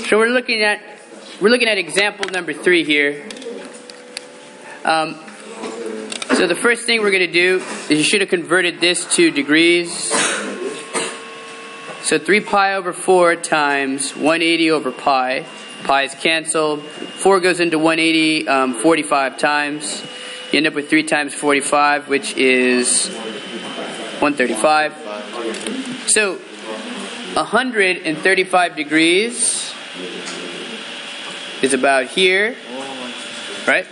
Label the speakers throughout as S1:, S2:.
S1: So we're looking at example number 3 here. So the first thing we're going to do is you should have converted this to degrees. So 3 pi over 4 times 180 over pi. Pi is canceled. 4 goes into 180 45 times. You end up with 3 times 45, which is 135. So 135 degrees is about here, right?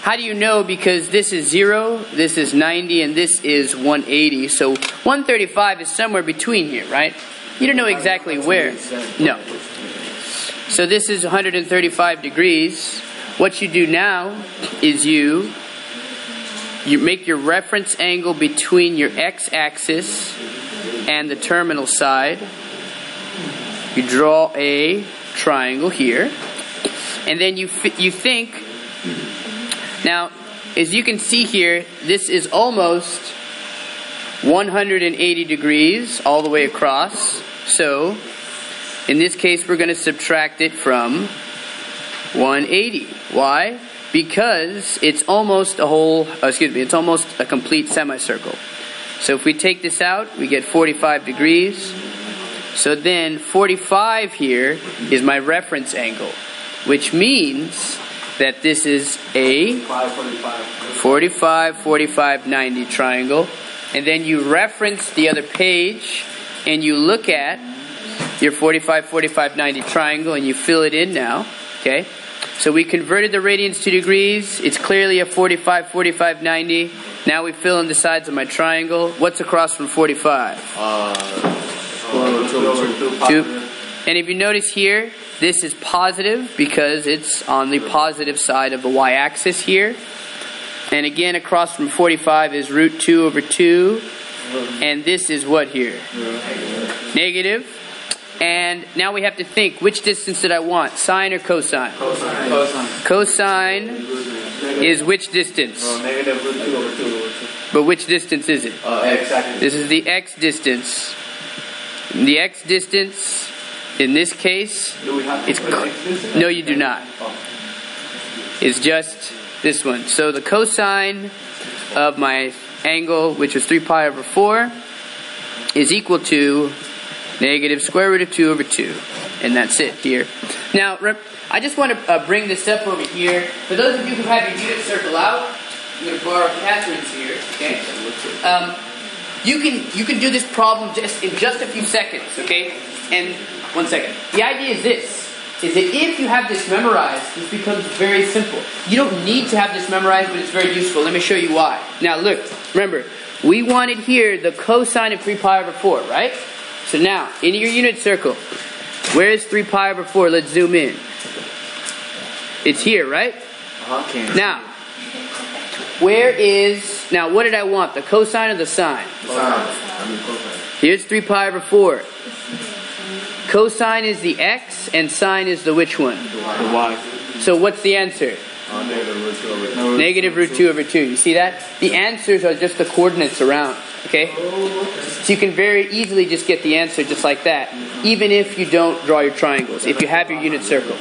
S1: How do you know? Because this is 0, this is 90, and this is 180. So 135 is somewhere between here, right? You don't know exactly where. No. So this is 135 degrees. What you do now is you make your reference angle between your x-axis and the terminal side. You draw a triangle here. And then you think, now, as you can see here, this is almost 180 degrees all the way across. So, in this case, we're going to subtract it from 180. Why? Because it's almost it's almost a complete semicircle. So if we take this out, we get 45 degrees. So then 45 here is my reference angle, which means that this is a 45, 45, 90 triangle. And then you reference the other page and you look at your 45, 45, 90 triangle and you fill it in now. Okay? So we converted the radians to degrees. It's clearly a 45, 45, 90. Now we fill in the sides of my triangle. What's across from 45? 2. And if you notice here, this is positive because it's on the positive side of the y-axis here. And again, across from 45 is root 2 over 2. And this is what here? Negative. And now we have to think, which distance did I want? Sine or cosine? Cosine is which distance?
S2: Negative root 2 over 2.
S1: But which distance is it?
S2: X.
S1: This is the x distance. The x distance, in this case,
S2: Do we have to put X distance?
S1: no, you do not. It's just this one. So the cosine of my angle, which is 3 pi over 4, is equal to negative square root of 2 over 2. And that's it here. Now, I just want to bring this up over here. For those of you who have your unit circle out, I'm going to borrow Catherine's here. Okay. You can do this problem in just a few seconds. Okay. And 1 second. The idea is this: is that if you have this memorized, this becomes very simple. You don't need to have this memorized, but it's very useful. Let me show you why. Now, look. Remember, we wanted here the cosine of 3 pi over 4, right? So now, in your unit circle, where is 3 pi over 4? Let's zoom in. It's here, right?
S2: Okay.
S1: Now, now what did I want? The cosine or the sine?
S2: Cosine.
S1: Here's 3 pi over 4. Cosine is the x, and sine is the which one?
S2: The y.
S1: So what's the answer?
S2: Negative root 2 over 2.
S1: Negative root 2 over 2. You see that? The answers are just the coordinates around. Okay? So you can very easily just get the answer just like that, even if you don't draw your triangles, if you have your unit circle.